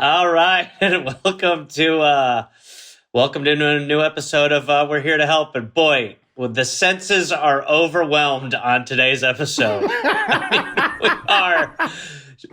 All right, welcome to a new episode of We're Here to Help. And boy, well, the senses are overwhelmed on today's episode.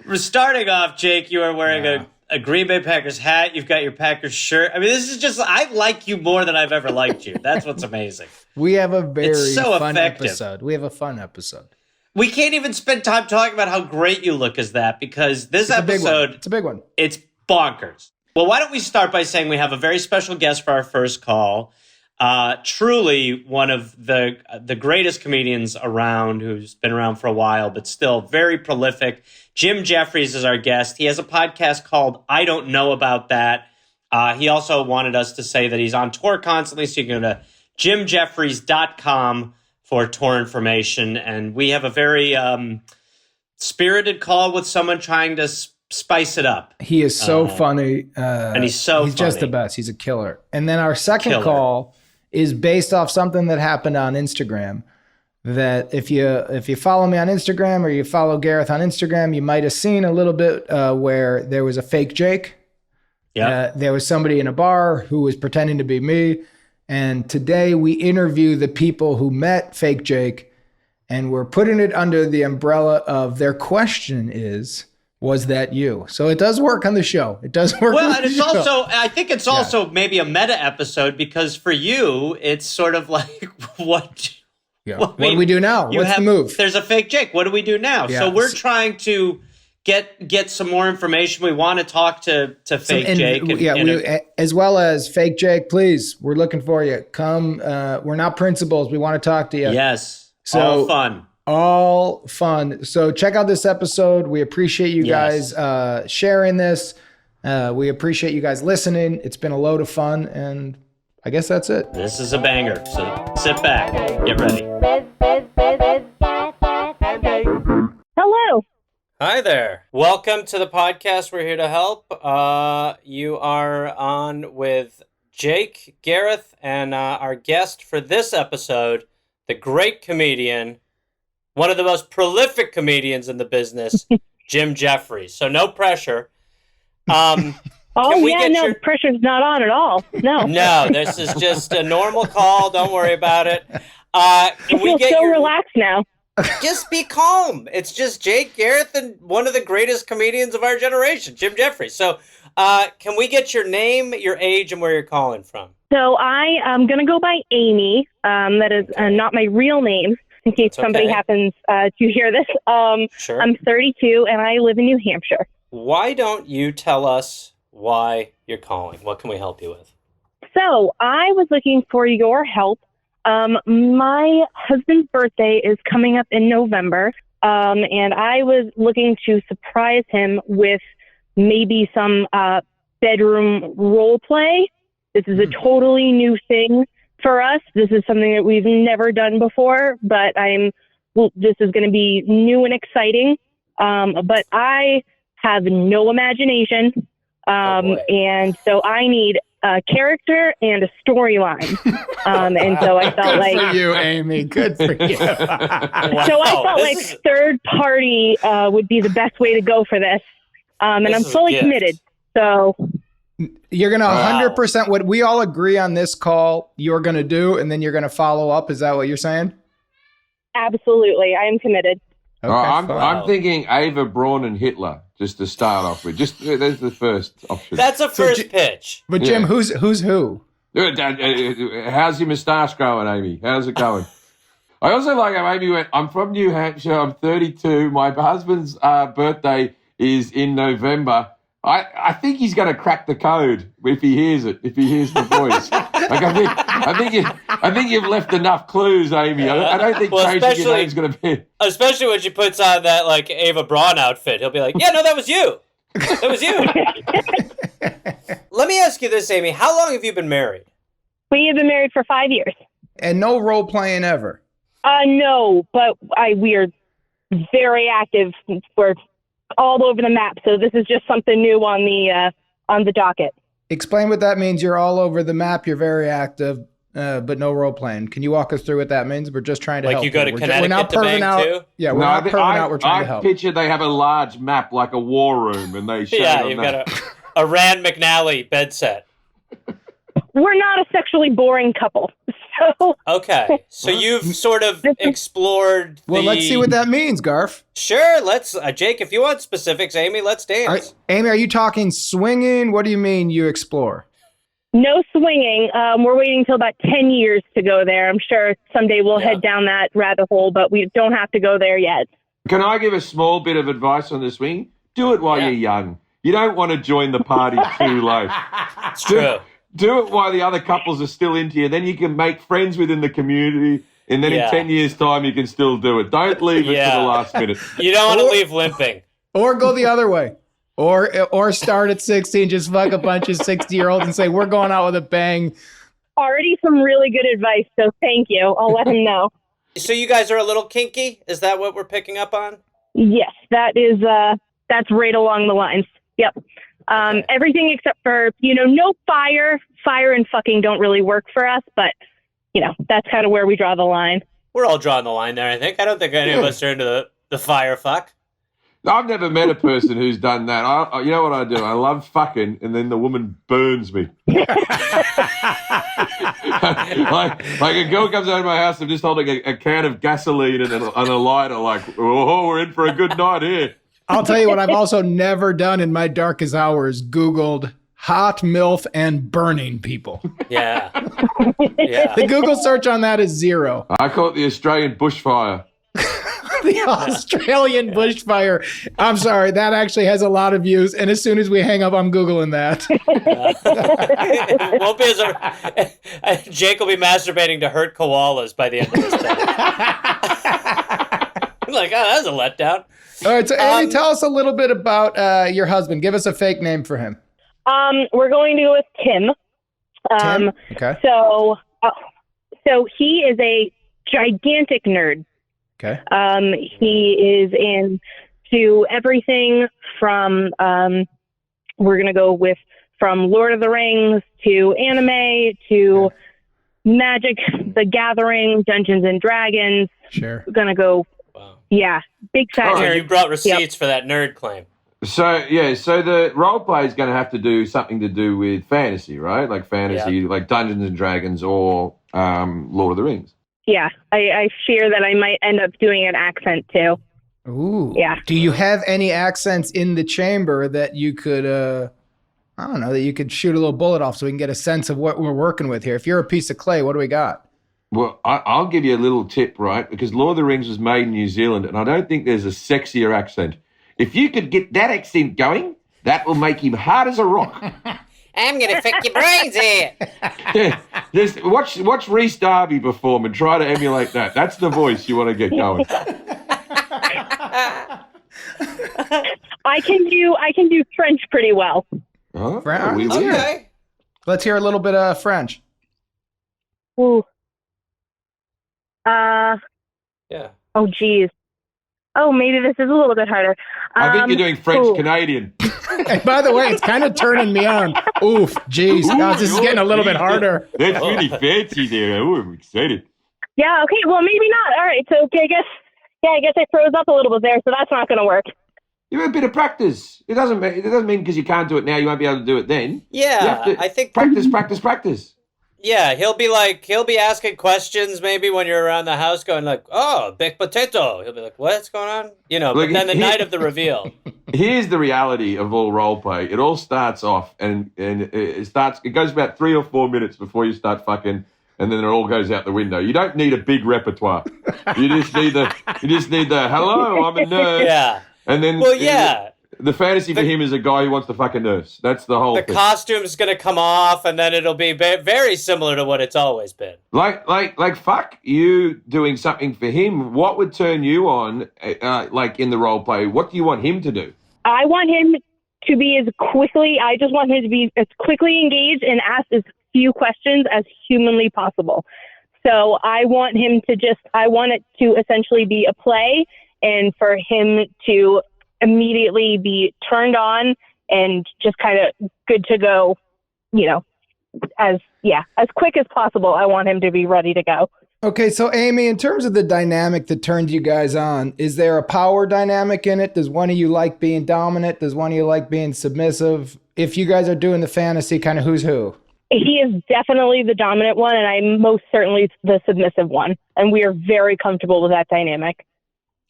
We're starting off, Jake. You are wearing a Green Bay Packers hat. You've got your Packers shirt. I mean, this is just, I like you more than I've ever liked you. That's what's amazing. We have a very fun effective episode. We have a fun episode. We can't even spend time talking about how great you look as that, because this episode, it's a big one. It's bonkers. Well, why don't we start by saying we have a very special guest for our first call. Truly one of the greatest comedians around, who's been around for a while, but still very prolific. Jim Jefferies is our guest. He has a podcast called I Don't Know About That. He also wanted us to say that he's on tour constantly, so you can go to jimjefferies.com for tour information. And we have a very spirited call with someone trying to spice it up. He is so funny. And he's funny. Just the best. He's a killer. And then our second call is based off something that happened on Instagram. That if you follow me on Instagram or you follow Gareth on Instagram, you might have seen a little bit where there was a fake Jake. Yeah. There was somebody in a bar who was pretending to be me. And today we interview the people who met fake Jake, and we're putting it under the umbrella of their question is, was that you? So it does work on the show. It does work. Well, and it's also, I think it's also maybe a meta episode, because for you, it's sort of like, what do we do now? What's the move? There's a fake Jake. What do we do now? Yeah. So we're trying to get some more information. We want to talk to fake Jake. As well as fake Jake, please. We're looking for you. Come. We're not principals. We want to talk to you. Yes. So all fun. So check out this episode. We appreciate you guys sharing this. We appreciate you guys listening. It's been a load of fun, and I guess that's it. This is a banger. So sit back. Get ready. Hello. Hi there. Welcome to the podcast. We're here to help. You are on with Jake, Gareth, and our guest for this episode, the great comedian, one of the most prolific comedians in the business, Jim Jefferies. So no pressure. Pressure's not on at all. No. No, this is just a normal call. Don't worry about it. I feel so relaxed now. Just be calm. It's just Jake, Gareth, and one of the greatest comedians of our generation, Jim Jefferies. So can we get your name, your age, and where you're calling from? So I am going to go by Amy. That is not my real name, in case somebody happens to hear this. Sure. I'm 32, and I live in New Hampshire. Why don't you tell us why you're calling? What can we help you with? So I was looking for your help. My husband's birthday is coming up in November, and I was looking to surprise him with maybe some bedroom role play. This is a totally new thing for us. This is something that we've never done before, but this is going to be new and exciting. But I have no imagination, and so I need a character and a storyline. And so I felt Good for you, Amy. Good for you. So I felt like third party would be the best way to go for this. And I'm fully committed. So you're going to 100% what we all agree on this call you're going to do, and then you're going to follow up. Is that what you're saying? Absolutely. I am committed. Okay, I'm thinking Ava Braun and Hitler, just to start off with. Just there's the first option. That's a first pitch. But Jim, who's who? How's your moustache growing, Amy? How's it going? I also like how Amy went, I'm from New Hampshire, I'm 32, my husband's birthday is in November. I think he's going to crack the code if he hears it, if he hears the voice. I think you've left enough clues, Amy. I don't think changing your name's going to be. Especially when she puts on that like Ava Braun outfit, he'll be like, "Yeah, no, that was you. That was you." Let me ask you this, Amy. How long have you been married? We have been married for 5 years. And no role playing ever. No, but we are very active. We're all over the map. So this is just something new on the docket. Explain what that means. You're all over the map. You're very active, but no role playing. Can you walk us through what that means? We're just trying to help. Like you go to Connecticut to bang too? Yeah, we're not perving out. We're trying to help. I picture they have a large map like a war room, and they show. Yeah, you've got a Rand McNally bed set. We're not a sexually boring couple. So Okay, so you've sort of explored Well, let's see what that means, Garth. Sure, let's... Jake, if you want specifics, Amy, let's dance. Amy, are you talking swinging? What do you mean you explore? no swinging. We're waiting until about 10 years to go there. I'm sure someday we'll head down that rabbit hole, but we don't have to go there yet. Can I give a small bit of advice on the swing? Do it while you're young. You don't want to join the party too late. It's true. Do it while the other couples are still into you. Then you can make friends within the community. And then in 10 years' time, you can still do it. Don't leave it to the last minute. You don't want to leave limping. Or go the other way. Or start at 16, just fuck a bunch of 60-year-olds and say, we're going out with a bang. Already some really good advice, so thank you. I'll let him know. So you guys are a little kinky? Is that what we're picking up on? Yes, that's right along the lines. Yep. Everything except for, no fire. Fire and fucking don't really work for us, but, that's kind of where we draw the line. We're all drawing the line there, I think. I don't think any of us are into the fire fuck. I've never met a person who's done that. You know what I do? I love fucking, and then the woman burns me. like a girl comes over to my house, I'm just holding a can of gasoline and a lighter, like, oh, we're in for a good night here. I'll tell you what I've also never done in my darkest hours, Googled hot MILF and burning people. Yeah. The Google search on that is 0. I call it the Australian bushfire. The Australian bushfire. I'm sorry, that actually has a lot of views. And as soon as we hang up, I'm Googling that. Won't be Jake will be masturbating to hurt koalas by the end of this thing. Like, that was a letdown. All right, so Amy, tell us a little bit about your husband. Give us a fake name for him. We're going to go with Tim. Tim? Okay. So he is a gigantic nerd. Okay. He is into everything from, we're going to go with from Lord of the Rings to anime to Magic, The Gathering, Dungeons and Dragons. Sure. We're going to go, big fat nerd. You brought receipts for that nerd claim. So the role play is going to have to do something to do with fantasy, right? Like fantasy, like Dungeons and Dragons or Lord of the Rings. Yeah, I fear that I might end up doing an accent too. Ooh. Yeah. Do you have any accents in the chamber that you could, that you could shoot a little bullet off so we can get a sense of what we're working with here? If you're a piece of clay, what do we got? Well, I'll give you a little tip, right? Because Lord of the Rings was made in New Zealand, and I don't think there's a sexier accent. If you could get that accent going, that will make him hard as a rock. I'm going to fuck your brains here. Yeah, just watch Rhys Darby perform and try to emulate that. That's the voice you want to get going. I can do French pretty well. Oh, French? Okay. Let's hear a little bit of French. Ooh. Yeah. Oh, geez. Oh, maybe this is a little bit harder. I think you're doing French-Canadian. And by the way, it's kind of turning me on. Oof, geez. This is getting a little bit harder. That's really fancy there. Oh, I'm excited. Yeah, okay, well, maybe not. All right, so I guess I froze up a little bit there, so that's not going to work. You have a bit of practice. It doesn't mean because you can't do it now, you won't be able to do it then. Yeah, you have to I think... Practice. Yeah, he'll be asking questions maybe when you're around the house going like, oh, baked potato. He'll be like, what's going on? But then the night of the reveal. Here's the reality of all role play. It all starts off and it goes about 3 or 4 minutes before you start fucking, and then it all goes out the window. You don't need a big repertoire. You just need the hello, I'm a nurse. Yeah. And then the fantasy for him is a guy who wants to fuck a nurse. That's the whole thing. The costume's going to come off, and then it'll be very similar to what it's always been. Like fuck you doing something for him. What would turn you on, like in the role play? What do you want him to do? I want him to be I just want him to be as quickly engaged and ask as few questions as humanly possible. So I want it to essentially be a play and for him to immediately be turned on and just kind of good to go, as quick as possible. I want him to be ready to go. Okay, so Amy, in terms of the dynamic that turned you guys on, is there a power dynamic in it? Does one of you like being dominant? Does one of you like being submissive? if you guys are doing the fantasy, kind of who's who? He is definitely the dominant one, and I'm most certainly the submissive one. And we are very comfortable with that dynamic.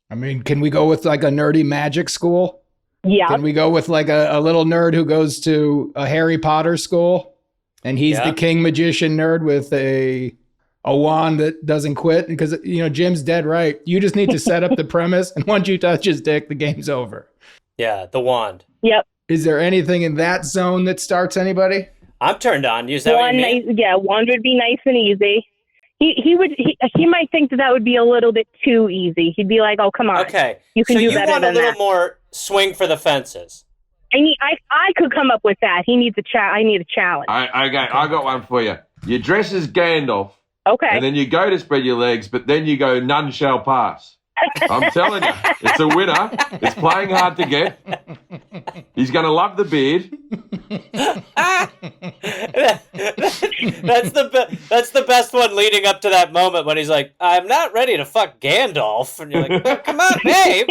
I mean, can we go with like a nerdy magic school? Yeah. Can we go with like a little nerd who goes to a Harry Potter school? And he's the king magician nerd with a wand that doesn't quit? Because, Jim's dead right. You just need to set up the premise, and once you touch his dick, the game's over. Yeah, the wand. Yep. Is there anything in that zone that starts anybody? I'm turned on. Is that what you mean? Wand would be nice and easy. He might think that would be a little bit too easy. He'd be like, "Oh, come on, okay, you can do better than that." So you want a little more swing for the fences. I could come up with that. He needs I need a challenge. I got one for you. You dress as Gandalf. Okay. And then you go to spread your legs, but then you go, none shall pass. I'm telling you, it's a winner. It's playing hard to get. He's going to love the beard. That's the best one leading up to that moment when he's like, "I'm not ready to fuck Gandalf," and you're like, "Oh, come on, babe."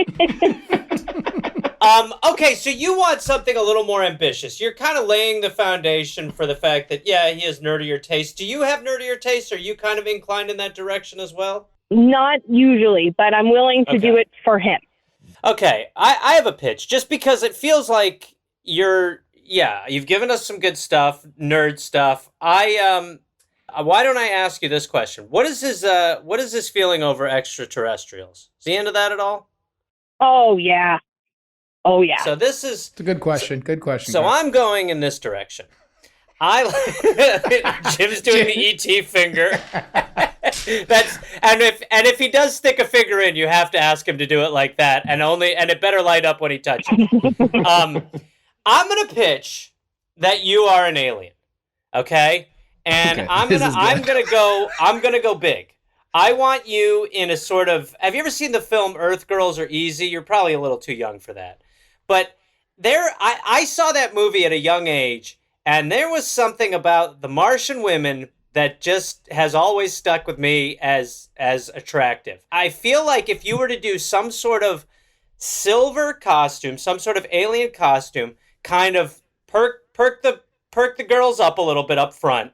Okay, so you want something a little more ambitious. You're kind of laying the foundation for the fact that, he has nerdier taste. Do you have nerdier taste? Are you kind of inclined in that direction as well? Not usually, but I'm willing to do it for him. Okay, I have a pitch, just because it feels like you've given us some good stuff, nerd stuff. Why don't I ask you this question? What is his feeling over extraterrestrials? Is he into that at all? Oh, yeah. Oh, yeah. So it's a good question. Good question. So I'm going in this direction. Jim's doing the ET finger. If he does stick a finger in, you have to ask him to do it like that, and it better light up when he touches. I'm gonna pitch that you are an alien, okay? And okay, I'm gonna go big. I want you in a sort of. Have you ever seen the film Earth Girls Are Easy? You're probably a little too young for that, but I saw that movie at a young age. And there was something about the Martian women that just has always stuck with me as attractive. I feel like if you were to do some sort of silver costume, some sort of alien costume, kind of perk the girls up a little bit up front,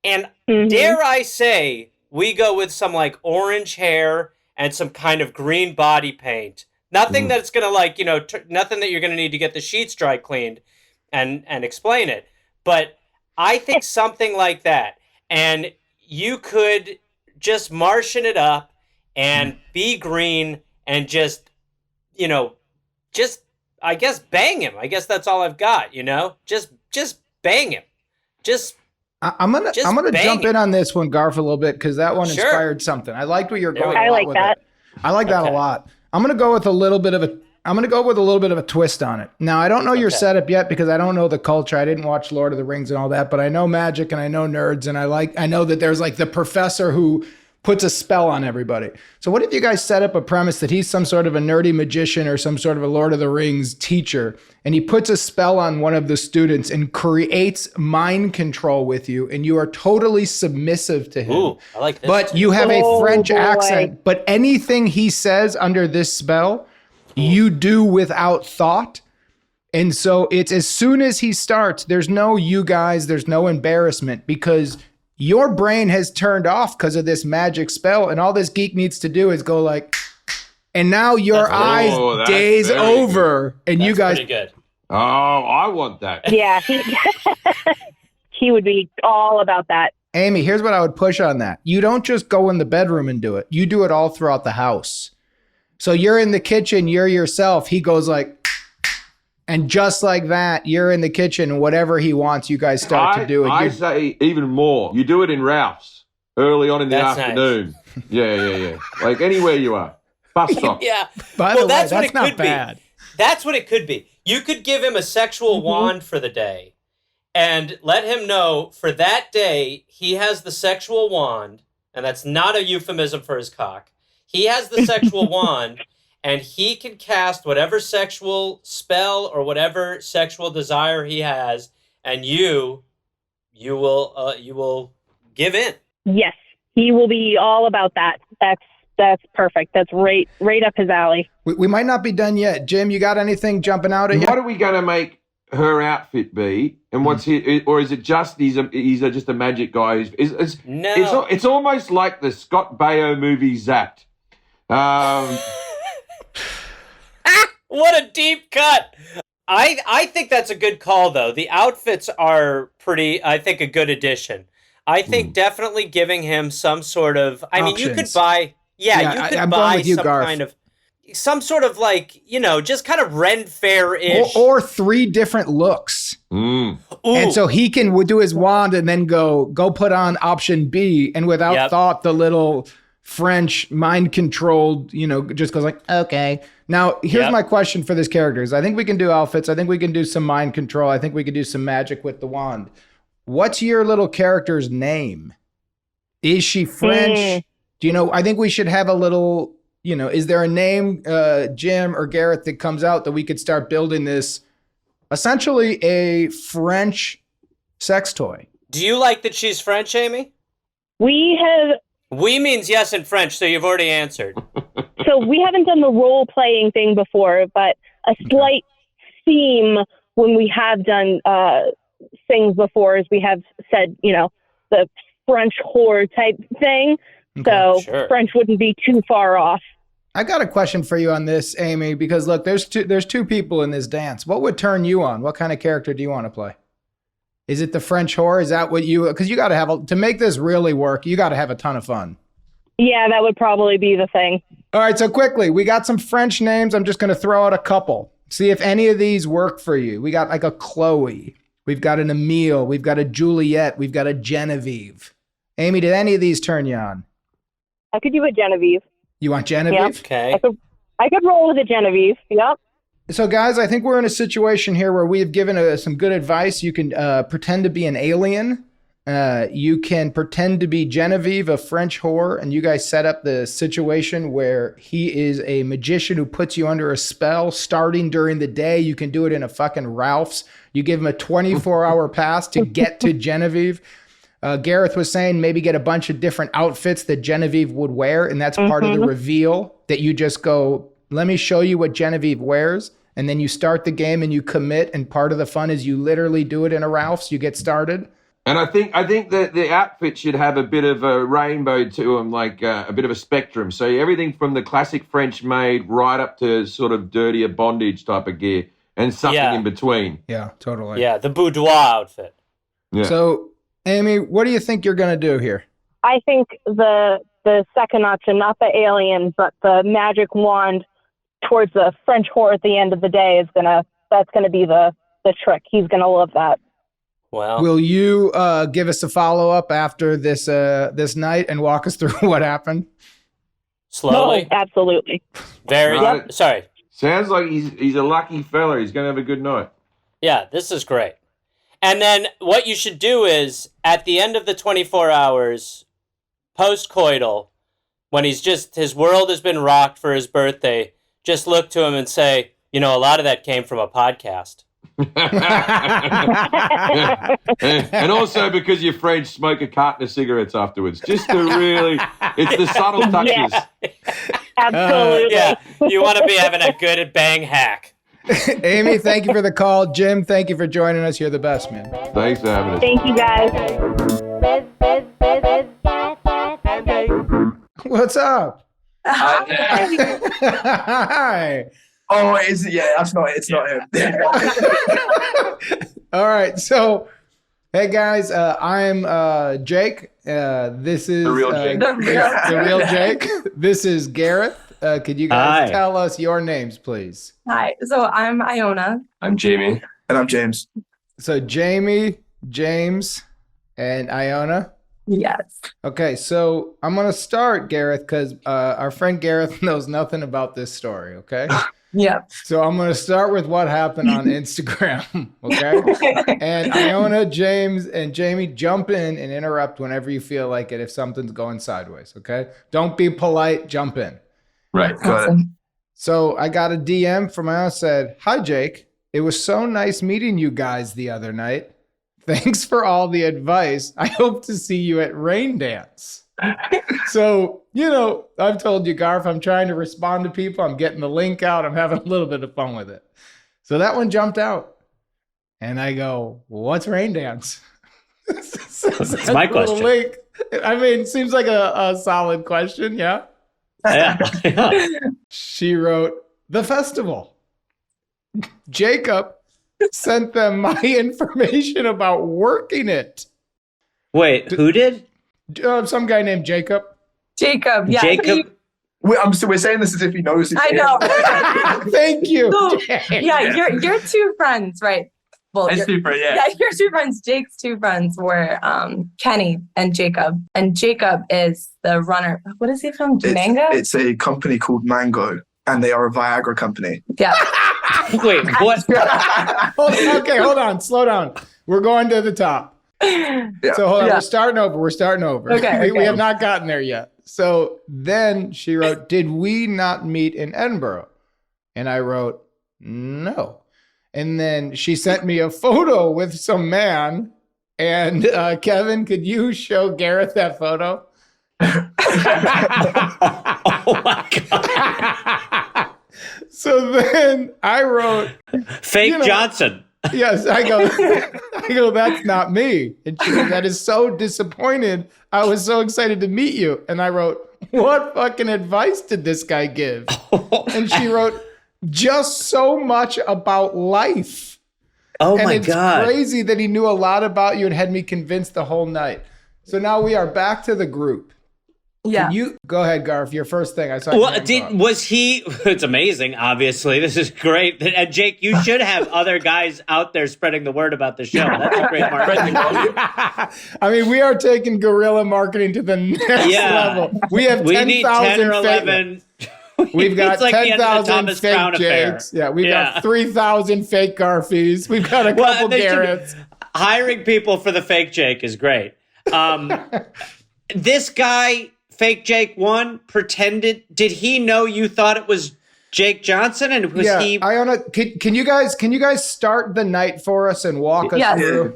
and dare I say, we go with some like orange hair and some kind of green body paint. Nothing that's gonna nothing that you're gonna need to get the sheets dry cleaned and explain it. But I think something like that. And you could just Martian it up and be green and just, I guess, bang him. I guess that's all I've got, Just bang him. I'm gonna jump in on this one, Garth, a little bit, because that one inspired something. I liked where you're going. I like that. I like that a lot. I'm gonna go with a little bit of a twist on it. Now, I don't know your setup yet because I don't know the culture. I didn't watch Lord of the Rings and all that, but I know magic and I know nerds, and I know that there's like the professor who puts a spell on everybody. So what if you guys set up a premise that he's some sort of a nerdy magician or some sort of a Lord of the Rings teacher, and he puts a spell on one of the students and creates mind control with you, and you are totally submissive to him. Ooh, I like this. But you have a French accent, but anything he says under this spell, you do without thought. And so it's as soon as he starts, there's no embarrassment, because your brain has turned off because of this magic spell, and all this geek needs to do is go like, and now your eyes daze over, and you guys. Pretty good. Oh, I want that. Yeah, he would be all about that. Amy, here's what I would push on that. You don't just go in the bedroom and do it. You do it all throughout the house. So you're in the kitchen, you're yourself. He goes like, and just like that, you're in the kitchen, and whatever he wants, you guys start to do it. I say even more. You do it in Ralph's early on in the afternoon. Nice. Yeah. Like anywhere you are. Bus stop. Yeah. By the way, that's not bad. That's what it could be. You could give him a sexual wand for the day and let him know for that day he has the sexual wand, and that's not a euphemism for his cock. He has the sexual wand, and he can cast whatever sexual spell or whatever sexual desire he has, and you will give in. Yes, he will be all about that. That's perfect. That's right up his alley. We might not be done yet. Jim, you got anything jumping out at you? What are we going to make her outfit be? And what's or is it just he's just a magic guy? No. It's almost like the Scott Baio movie Zapped. What a deep cut. I think that's a good call, though. The outfits are I think, a good addition. I think definitely giving him some sort of, I mean, you could buy, I'm going with you, some Garth. kind of, some sort of like, just kind of Ren Fair-ish. Or 3 different looks. Mm. And so he can do his wand and then go put on option B, and without thought, the little French mind-controlled, just goes like, okay. Now, here's my question for this character. I think we can do outfits. I think we can do some mind control. I think we can do some magic with the wand. What's your little character's name? Is she French? Do you know? I think we should have a little, is there a name, Jim or Gareth, that comes out that we could start building this, essentially a French sex toy? Do you like that she's French, Amy? We means yes in French, so you've already answered. So we haven't done the role-playing thing before, but a slight theme when we have done things before is we have said, the French whore type thing. Okay, so French wouldn't be too far off. I got a question for you on this, Amy, because look, there's two people in this dance. What would turn you on? What kind of character do you want to play? Is it the French whore? Is that what because you got to have, to make this really work, you got to have a ton of fun. Yeah, that would probably be the thing. All right, so quickly, we got some French names. I'm just going to throw out a couple. See if any of these work for you. We got like a Chloe. We've got an Emile. We've got a Juliette. We've got a Genevieve. Amy, did any of these turn you on? I could do a Genevieve. You want Genevieve? Yep. Okay. I could roll with a Genevieve. Yep. So, guys, I think we're in a situation here where we have given some good advice. You can pretend to be an alien. You can pretend to be Genevieve, a French whore, and you guys set up the situation where he is a magician who puts you under a spell starting during the day. You can do it in a fucking Ralph's. You give him a 24-hour pass to get to Genevieve. Gareth was saying maybe get a bunch of different outfits that Genevieve would wear, and that's part of the reveal, that you just go, let me show you what Genevieve wears, and then you start the game and you commit, and part of the fun is you literally do it in a Ralph's. You get started. And I think that the outfit should have a bit of a rainbow to them, like a bit of a spectrum. So everything from the classic French maid right up to sort of dirtier bondage type of gear and something in between. Yeah, totally. Yeah, the boudoir outfit. Yeah. So, Amy, what do you think you're going to do here? I think the second option, not the alien, but the magic wand towards the French whore at the end of the day that's gonna be the trick. He's gonna love that. Well, will you give us a follow-up after this night and walk us through what happened? Slowly? No, absolutely. Sorry. Sounds like he's a lucky fella. He's going to have a good night. Yeah, this is great. And then what you should do is, at the end of the 24 hours, post-coital, when his world has been rocked for his birthday, just look to him and say, a lot of that came from a podcast. And also because you're French, smoke a carton of cigarettes afterwards. Just to really, it's the subtle touches. Yeah. Absolutely. Yeah, you want to be having a good bang hack. Amy, thank you for the call. Jim, thank you for joining us. You're the best, man. Thanks for having us. Thank you, guys. What's up? Hi. Oh, is it? Yeah, that's not it. It's not him. All right. So, hey guys, I'm Jake. This is the real Jake. The real Jake. This is Gareth. Could you guys tell us your names, please? Hi. So I'm Iona. I'm Jamie. And I'm James. So Jamie, James, and Iona. Yes. Okay, so I'm going to start, Gareth, because our friend Gareth knows nothing about this story, okay? Yep. So I'm going to start with what happened on Instagram, okay? And Iona, James, and Jamie, jump in and interrupt whenever you feel like it if something's going sideways, okay? Don't be polite, jump in. Right, got it. So I got a DM from Iona, said, "Hi, Jake. It was so nice meeting you guys the other night. Thanks for all the advice. I hope to see you at Rain Dance." So, I've told you, Garth, I'm trying to respond to people. I'm getting the link out. I'm having a little bit of fun with it. So that one jumped out. And I go, what's rain dance? That's my question. Link. I mean, it seems like a solid question, yeah? Yeah. She wrote, the festival. Jacob sent them my information about working it. Wait, who did? Some guy named Jacob. Jacob. Yeah. Jacob? We're saying this as if he knows. I know. Thank you. So, James. yeah, your two friends, right? Well, It's super, yeah. yeah, your two friends, Jake's two friends were Kenny and Jacob. And Jacob is the runner. What is he from? Mango? It's a company called Mango, and they are a Viagra company. Yeah. Wait, what? Hold on. Slow down. We're going to the top. Yeah. So hold on. Yeah. We're starting over. Okay, We have not gotten there yet. So then she wrote, did we not meet in Edinburgh? And I wrote, no. And then she sent me a photo with some man. And Kevin, could you show Gareth that photo? Oh my God. So then I wrote, Fake Johnson. yes, I go, that's not me. And she goes, that is so disappointed. I was so excited to meet you. And I wrote, what fucking advice did this guy give? And she wrote, just so much about life. Oh And my it's God. crazy that he knew a lot about you and had me convinced the whole night. So now we are back to the group. Yeah. You go ahead, Garth. Your first thing I saw. Well, was he? It's amazing. Obviously, this is great. And Jake, you should have other guys out there spreading the word about the show. That's a great marketing. I mean, we are taking guerrilla marketing to the next level. We have We need 10 or 10,000 11. We've got It's like the end of the 10,000 Thomas fake Crown affair. Jakes. Yeah, we've got 3,000 fake Garfies. We've got a couple they should- Garretts. Hiring people for the fake Jake is great. This guy, fake Jake 1, pretended. Did he know you thought it was Jake Johnson? And was he? Iona, can you guys start the night for us and walk us Yes. through?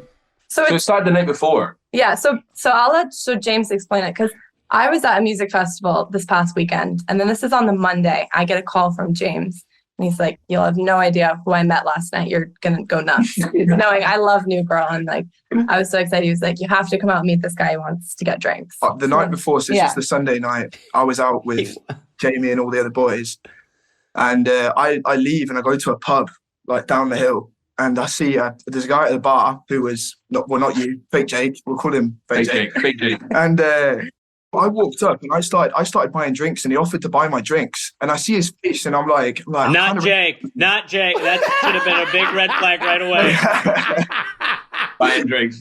So So it it's started the night before. yeah, so I'll let James explain it because I was at a music festival this past weekend, and then this is on the Monday. I get a call from James, and he's like, "You'll have no idea who I met last night. You're gonna go nuts." Knowing I love New Girl, and like I was so excited. He was like, "You have to come out and meet this guy. He wants to get drinks." The night before, so this Yeah. is the Sunday night, I was out with Jamie and all the other boys. And I leave and I go to a pub like down the hill. And I see there's a guy at the bar who was, not you, fake Jake. We'll call him fake Jake. Big Jake. And I walked up and I started buying drinks and he offered to buy my drinks. And I see his face and I'm like Not Jake. Not Jake. That should have been a big red flag right away. Buying drinks.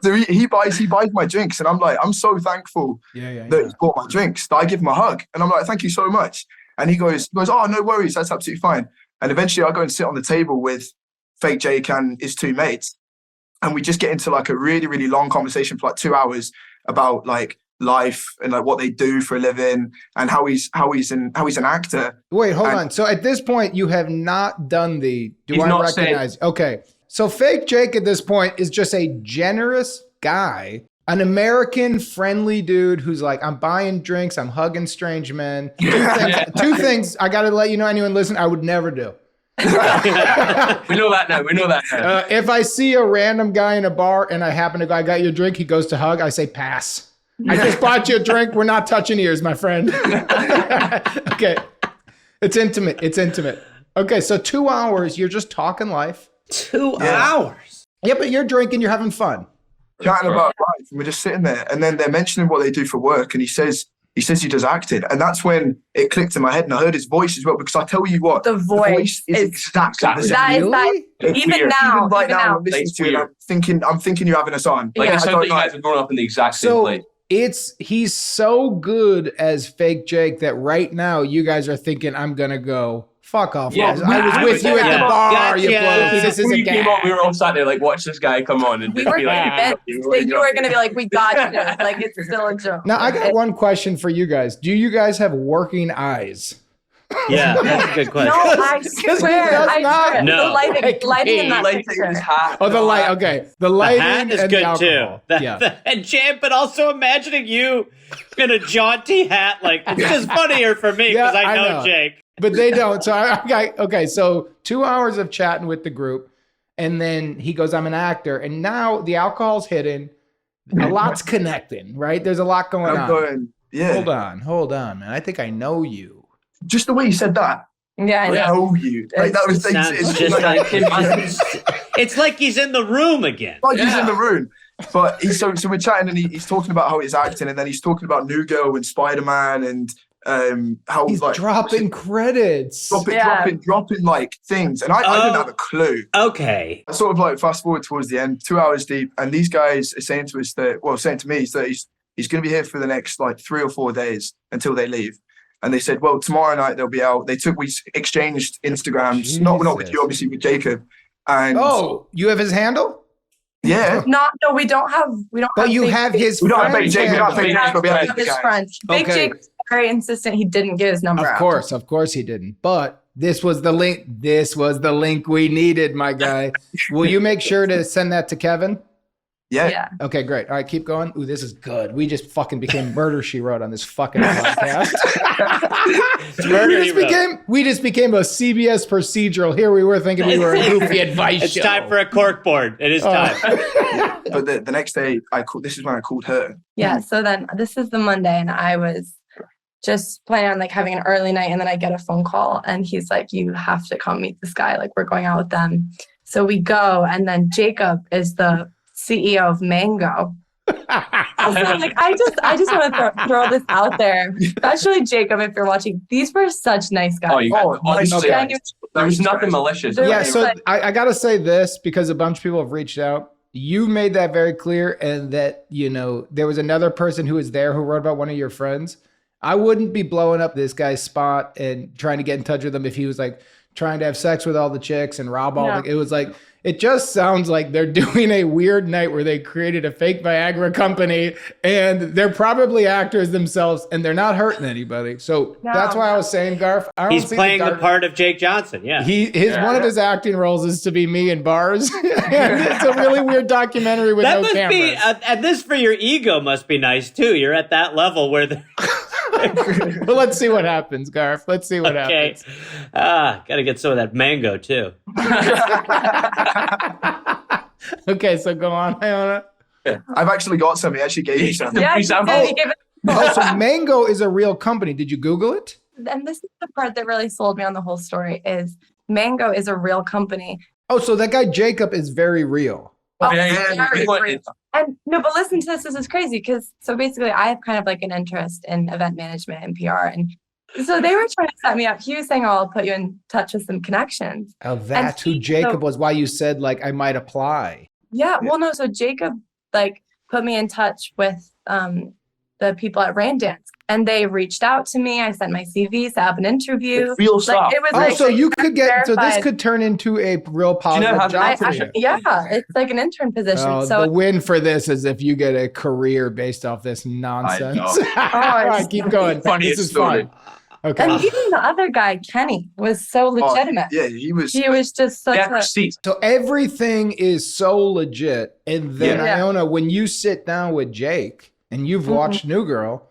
So he buys my drinks and I'm like, I'm so thankful that he bought my drinks that I give him a hug. And I'm like, thank you so much. And he goes, oh, no worries. That's absolutely fine. And eventually I go and sit on the table with fake Jake and his two mates. And we just get into like a really, really long conversation for like 2 hours about like life and like what they do for a living and how he's an actor. Wait, hold on. So at this point, you have not done the. Do I recognize? Okay. So fake Jake at this point is just a generous guy, an American friendly dude who's like, I'm buying drinks, I'm hugging strange men. Two things I got to let you know, anyone listen, I would never do. We know that now. If I see a random guy in a bar and I happen to go, I got you a drink, he goes to hug, I say pass. I just bought you a drink. We're not touching ears, my friend. Okay. It's intimate. Okay, so 2 hours, you're just talking life. 2 hours. Yeah, but you're drinking, you're having fun. Chatting about life, and we're just sitting there, and then they're mentioning what they do for work, and he says he does acting, and that's when it clicked in my head, and I heard his voice as well. Because I tell you what, The voice is is exactly the same. that It's even weird. now, Even right even now, now. I'm listening It's to it. weird. I'm thinking you're having us on. Like Yeah. it sounds like you guys have grown up in the exact same place. He's so good as fake Jake that right now you guys are thinking I'm gonna go fuck off. Yeah, guys. I was with you at the yeah. bar. Gotcha. You blokes. This When is a you came gag. on, we were all sat there like, watch this guy come on. And We just were be like, convinced that you were going to be like, we got you. Like, it's still a joke. Now I got one question for you guys. Do you guys have working eyes? Yeah, that's a good question. No, I swear. does I not. swear. No. The lighting in that lighting picture. his hat. Oh, the light. Okay, the The lighting hat is and good the alcohol. too. Yeah. And Champ, but also imagining you in a jaunty hat, like it's just funnier for me because Yeah, I I know know. Jake. But they don't. So okay, so 2 hours of chatting with the group, and then he goes, I'm an actor. And now the alcohol's hitting. A lot's connecting, right? There's a lot going on. Yeah. Hold on, man. I think I know you. Just the way you said that. Yeah, I I know. know you. Like, that was Sounds just like it's like he's in the room again. like he's in the room. But so we're chatting, and he's talking about how he's acting, and then he's talking about New Girl and Spider-Man, and how He's like dropping credits. dropping like things, and I didn't have a clue. Okay. I sort of like fast forward towards the end, 2 hours deep, and these guys are saying to us saying to me that he's going to be here for the next like 3 or 4 days until they leave. And they said, well, tomorrow night they'll be out. We exchanged Instagrams, not with you, obviously, with Jacob. And you have his handle? Yeah. No, we don't have. But you have his. We don't have friend's Jake. We don't have handle. Jake, but we have his his friends. Big Okay. Jake was very insistent he didn't get his number out. Of course he didn't. But this was the link. This was the link we needed, my guy. Will you make sure to send that to Kevin? Yeah. Okay, great. All right, keep going. Ooh, this is good. We just fucking became Murder, She Wrote on this fucking podcast. we just became a CBS procedural. Here we were thinking we were a goofy advice show. It's time for a corkboard. It is time. But the next day, this is when I called her. Yeah. So then this is the Monday, and I was just planning on like having an early night, and then I get a phone call, and he's like, "You have to come meet this guy. Like, we're going out with them." So we go, and then Jacob is the CEO of Mango. Like, I just want to throw this out there, especially Jacob, if you're watching. These were such nice guys. Oh, you guys, honestly, Okay. there was nothing malicious. Yeah, so I got to say this because a bunch of people have reached out. You made that very clear, and that, there was another person who was there who wrote about one of your friends. I wouldn't be blowing up this guy's spot and trying to get in touch with him if he was like trying to have sex with all the chicks and rob all the, it was like, it just sounds like they're doing a weird night where they created a fake Viagra company, and they're probably actors themselves, and they're not hurting anybody. So that's why I was saying, Garth, he's playing the part of Jake Johnson. Yeah. One of his acting roles is to be me in bars. It's a really weird documentary with no cameras. And this for your ego must be nice too. You're at that level where Well, let's see what happens, Garth. Let's see what happens. Gotta get some of that mango too. Okay, so go on, Iona. Yeah. I've actually got some. He actually gave me some. Yeah, he gave it. So Mango is a real company. Did you Google it? And this is the part that really sold me on the whole story is Mango is a real company. Oh, so that guy Jacob is very real. Very real. And no, but listen to this. This is crazy because so basically I have kind of like an interest in event management and PR. And so they were trying to set me up. He was saying, I'll put you in touch with some connections. Oh, that's who Jacob was. Why you said like I might apply. Yeah. Well, no. So Jacob like put me in touch with the people at Rain Dance. And they reached out to me. I sent my CV, set up an interview. Real stuff. It was so you could get, so this could turn into a real positive job for you. Yeah, it's like an intern position. So the win for this is if you get a career based off this nonsense. All right, keep going. This is fun. Okay. And even the other guy, Kenny, was so legitimate. Yeah, he was just such a... So everything is so legit. And then Iona, when you sit down with Jake and you've watched New Girl,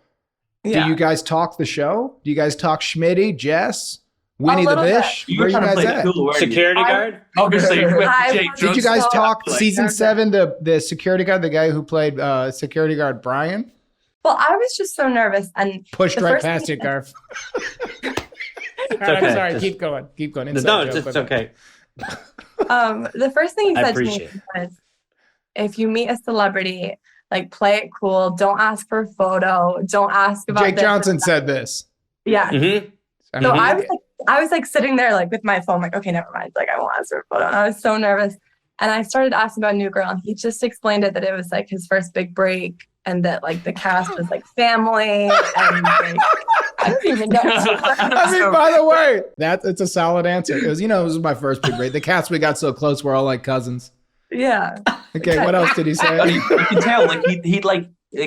do you guys talk the show? Do you guys talk Schmitty, Jess, Winnie the Bish? Where you guys at? Security guard? Obviously. Did you guys talk season 7, the security guard, the guy who played security guard Brian? Well, I was just so nervous and pushed right past you, Garth. I'm sorry. Keep going. No, it's okay. The first thing he said to me was, if you meet a celebrity, like play it cool. Don't ask for a photo. Don't ask about Jake Johnson said this. Yeah. Mm-hmm. So I was like sitting there like with my phone, like, okay, never mind. Like I won't ask for a photo. And I was so nervous. And I started asking about New Girl, and he just explained it that it was like his first big break, and that like the cast was like family. And like, I don't even know. I mean, by the way, it's a solid answer. It was, it was my first big break. The cast, we got so close, we're all like cousins. Yeah. Okay, what else did he say? You can tell, like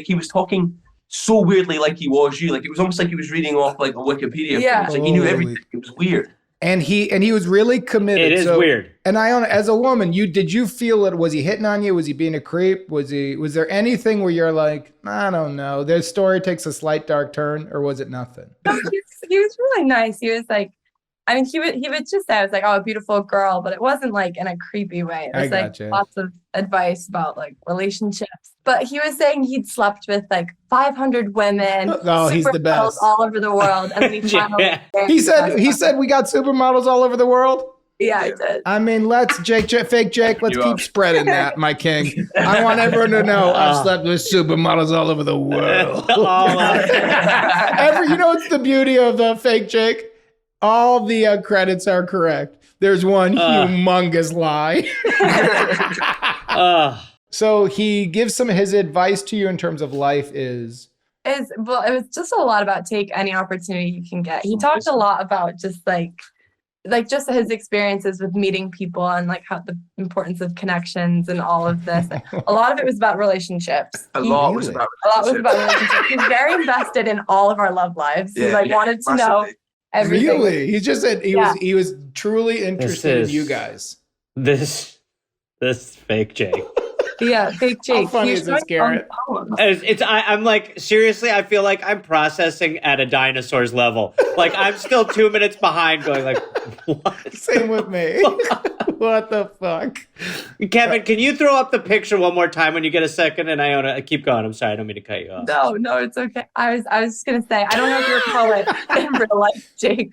he was talking so weirdly, like he was you. Like it was almost like he was reading off like a Wikipedia page. Like he knew everything. It was weird. And he was really committed. It is weird. And Iona, as a woman, did you feel it? Was he hitting on you? Was he being a creep? Was there anything where you're like, I don't know, their story takes a slight dark turn, or was it nothing? No, he was really nice. He was like, I mean, he would just say, I was like, oh, a beautiful girl, but it wasn't like in a creepy way. It was like gotcha. lots of advice about like relationships. But he was saying he'd slept with like 500 women. Oh, he's the supermodels best. all over the world. And then he finally He said we got supermodels all over the world. Yeah, I did. I mean, let's fake Jake. Let's keep spreading that, my king. I want everyone to know I've slept with supermodels all over the world. You know, it's the beauty of the fake Jake. All the credits are correct. There's one humongous lie. So he gives his advice to you in terms of life is. Well, it was just a lot about take any opportunity you can get. He talked a lot about just like just his experiences with meeting people and like how the importance of connections and all of this. A lot of it was about relationships. A lot was about relationships. He's very invested in all of our love lives. He wanted to know everything. Really? He just said he was truly interested in you guys. This fake Jake. Yeah, fake Jake. How funny is this, Garrett? I'm like, seriously, I feel like I'm processing at a dinosaur's level. Like, I'm still 2 minutes behind going like, what? Same with me. What the fuck? Kevin, can you throw up the picture one more time when you get a second? And I keep going. I'm sorry. I don't mean to cut you off. No, it's okay. I was just going to say, I don't know if you're a poet in real life, Jake.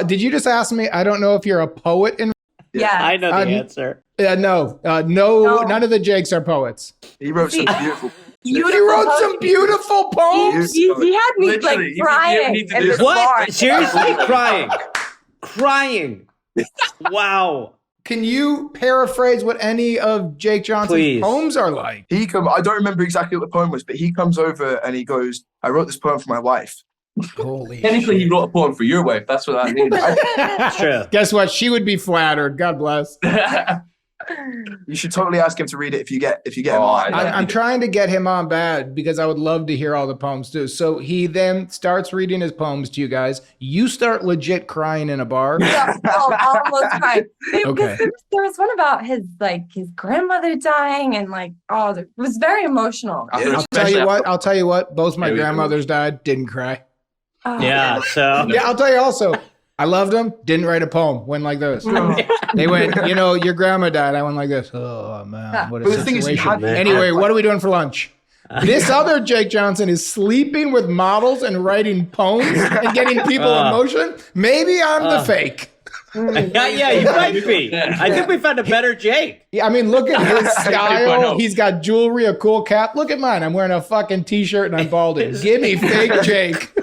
Did you just ask me? I don't know if you're a poet in. Yeah. I know the answer. No, none of the Jakes are poets. He wrote some beautiful. He wrote some beautiful poems. He had me like crying. What? Seriously? Crying. Wow. Can you paraphrase what any of Jake Johnson's poems are like? I don't remember exactly what the poem was, but he comes over and he goes, I wrote this poem for my wife. Holy Technically, he wrote a poem for your wife. That's what that means. True. Guess what? She would be flattered. God bless. You should totally ask him to read it if you get him on. I'm trying to get him on bad because I would love to hear all the poems too. So he then starts reading his poems to you guys. You start legit crying in a bar. Yeah, almost crying. Okay. There was one about his grandmother dying and it was very emotional. I'll tell you what. Both my grandmothers died. Didn't cry. Yeah. So yeah, I'll tell you also. I loved them. Didn't write a poem. Went like this. They went, your grandma died. I went like this. Oh, man. What a situation. Anyway, what are we doing for lunch? This other Jake Johnson is sleeping with models and writing poems and getting people emotion. Maybe I'm the fake. Yeah, you might be. I think we found a better Jake. Yeah, I mean, look at his style. He's got jewelry, a cool cap. Look at mine. I'm wearing a fucking t-shirt and I'm balding. Give me fake Jake.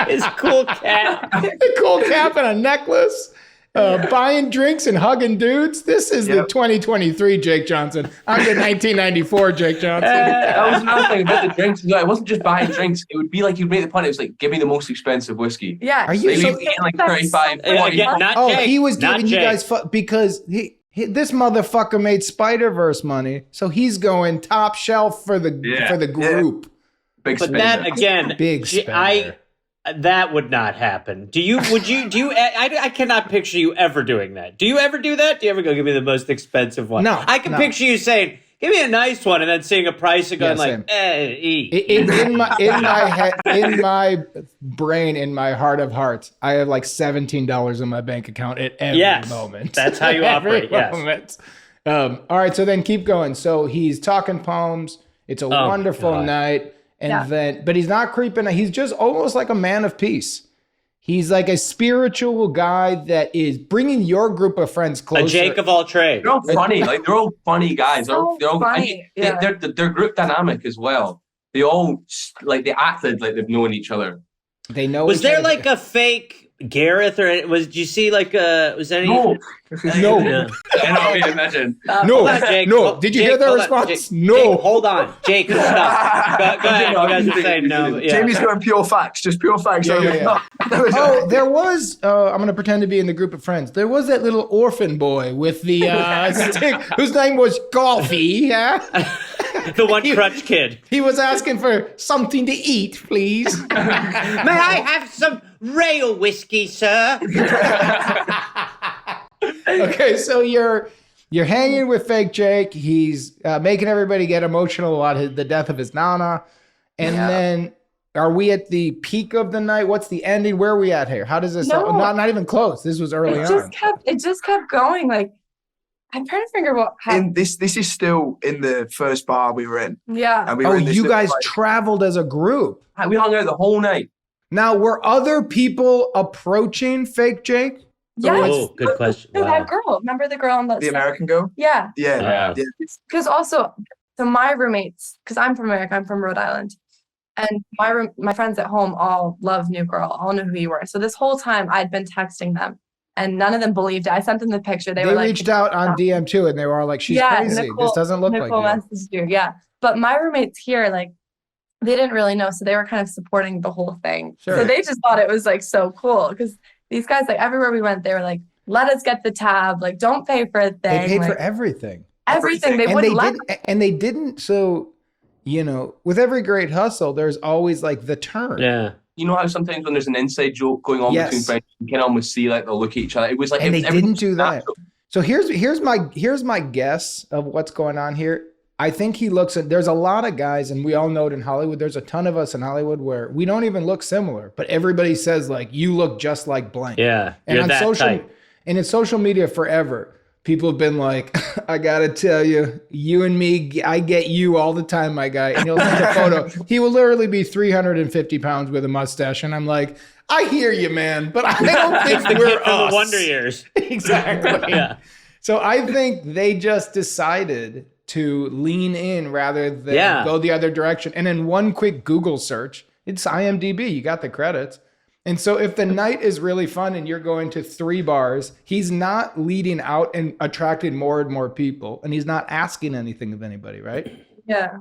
His cool cap. A cool cap and a necklace. Buying drinks and hugging dudes. This is the 2023 Jake Johnson. I'm the 1994 Jake Johnson. That was another thing about the drinks. No, it wasn't just buying drinks. It would be like you'd make the point. It was like, give me the most expensive whiskey. Yeah. Are you Maybe like 35, 40. Not Jake. He was Not giving you Jake. guys because this motherfucker made Spider-Verse money, so he's going top shelf for the group. Big But spender. that again, Big spender. that would not happen. I cannot picture you ever doing that. Do you ever do that? Do you ever go, give me the most expensive one? No. I can picture you saying, give me a nice one, and then seeing a price and going in my head, in my brain, in my heart of hearts, I have like $17 in my bank account at every moment. That's how you operate. Yes. Moment. All right, so then keep going. So he's talking poems. It's a wonderful night. But he's not creeping. He's just almost like a man of peace. He's like a spiritual guy that is bringing your group of friends closer. A Jake of all trades. They're all funny. They're all funny guys. So they're all funny. They're group dynamic as well. They all they acted like they've known each other. They know. Was there like a fake Gareth, or did you see was any? No. No. I imagine. Jake, no. Did you hear their response? Jake, no. Jake, hold on, Jake. Stop. Go ahead. You guys are saying no. Yeah. Jamie's going pure facts, just pure facts. There was. I'm going to pretend to be in the group of friends. There was that little orphan boy with the stick, whose name was Golfy. Yeah. The one crutch kid. He was asking for something to eat, please. May I have some rail whiskey, sir? Okay, so you're hanging with fake Jake. He's making everybody get emotional about the death of his nana, and then Are we at the peak of the night? What's the ending? Where are we at here? How does this? No. Not even close. This was early on. It just kept going. Like, I'm trying to figure out how. This is still in the first bar we were in. Yeah. And we were in this you little, guys traveled as a group. We hung out the whole night. Now, were other people approaching Fake Jake? Yes. Oh, good question. No, Wow. that girl. Remember the girl on the American girl? Yeah. Yeah. Because also, so my roommates, because I'm from America, I'm from Rhode Island, and my friends at home all love New Girl, all knew who you were. So this whole time I'd been texting them, and none of them believed it. I sent them the picture. They were like, reached out on DM too, and they were all like, "She's crazy. Nicole, this doesn't look Nicole like you." messaged you. Yeah, but my roommates here, like, they didn't really know, so they were kind of supporting the whole thing. Sure. So they just thought it was like so cool because these guys, like, everywhere we went, they were like, "Let us get the tab. Like, don't pay for a thing." They paid like, for everything. Everything. They and wouldn't they let didn't. And they didn't. So, you know, with every great hustle, there's always like the turn. Yeah. You know how sometimes when there's an inside joke going on between friends, you can almost see like they'll look at each other. It was like, and they didn't do that. natural. So here's my guess of what's going on here. I think he looks at, there's a lot of guys, and we all know it in Hollywood, there's a ton of us in Hollywood where we don't even look similar, but everybody says like, you look just like blank. Yeah. And You're on that type. And in social media forever, people have been like, I gotta tell you, you and me, I get you all the time, my guy. And he'll send a photo. He will literally be 350 pounds with a mustache. And I'm like, I hear you, man, but I don't think The we're kid from us. the Wonder Years. Exactly. Yeah. So I think they just decided to lean in rather than go the other direction. And in one quick Google search, it's IMDb. You got the credits. And so if the night is really fun and you're going to 3 bars, he's not leading out and attracting more and more people. And he's not asking anything of anybody, right? Yeah.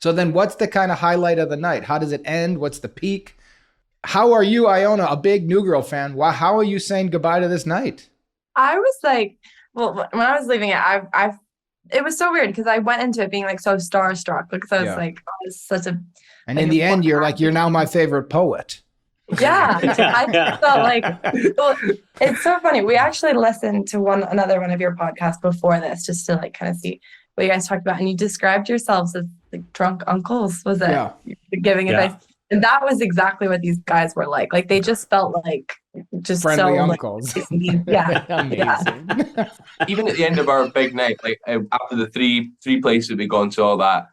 So then what's the kind of highlight of the night? How does it end? What's the peak? How are you, Iona, a big New Girl fan? How are you saying goodbye to this night? I was like, well, when I was leaving it, it was so weird because I went into it being like so starstruck because I was like, oh, it's such a. And in the end, you're like, you're now my favorite poet. Yeah, I felt like, well, it's so funny. We actually listened to another one of your podcasts before this just to like kind of see what you guys talked about, and you described yourselves as like drunk uncles. Was it? Yeah. Giving advice, and that was exactly what these guys were like. Like they just felt like just friendly so uncles. Like, yeah, amazing. Even at the end of our big night, like after the three places we gone to, all that.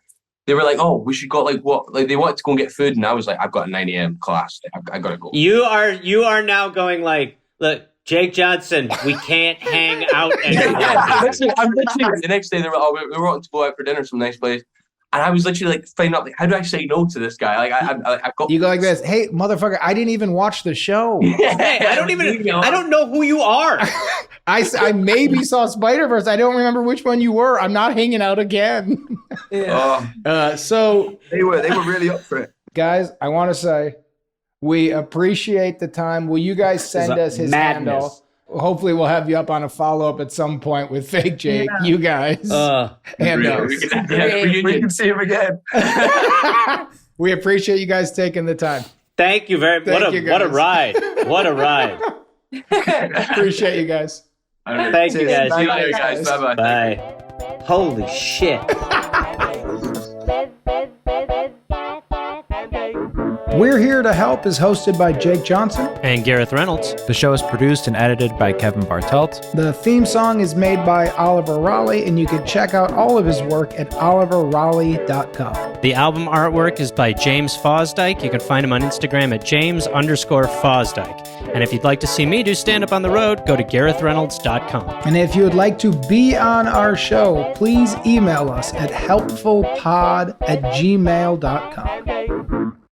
They were like, "Oh, we should go like what?" Like they wanted to go and get food, and I was like, "I've got a 9 a.m. class. I gotta go." You are now going like, look, Jake Johnson, we can't hang out anymore. I'm literally the next day. They were, we were wanting to go out for dinner some nice place, and I was literally like finding out like, how do I say no to this guy? Like I got. You go like this, "Hey, motherfucker, I didn't even watch the show. Hey, I don't know who you are. I maybe saw Spider-Verse. I don't remember which one you were. I'm not hanging out again." So they were really up for it. Guys, I want to say we appreciate the time. Will you guys send us his handle? Hopefully we'll have you up on a follow-up at some point with Fake Jake. Yeah. You guys. And we can see him again. We appreciate you guys taking the time. Thank you very much. What a ride. What a ride. Appreciate you guys. Thank you guys. See you later, guys. Bye-bye. Bye. Holy shit. We're Here to Help is hosted by Jake Johnson and Gareth Reynolds. The show is produced and edited by Kevin Bartelt. The theme song is made by Oliver Raleigh, and you can check out all of his work at oliverraleigh.com. The album artwork is by James Fosdike. You can find him on Instagram at James_Fosdike. And if you'd like to see me do stand-up on the road, go to GarethReynolds.com. And if you would like to be on our show, please email us at helpfulpod@gmail.com.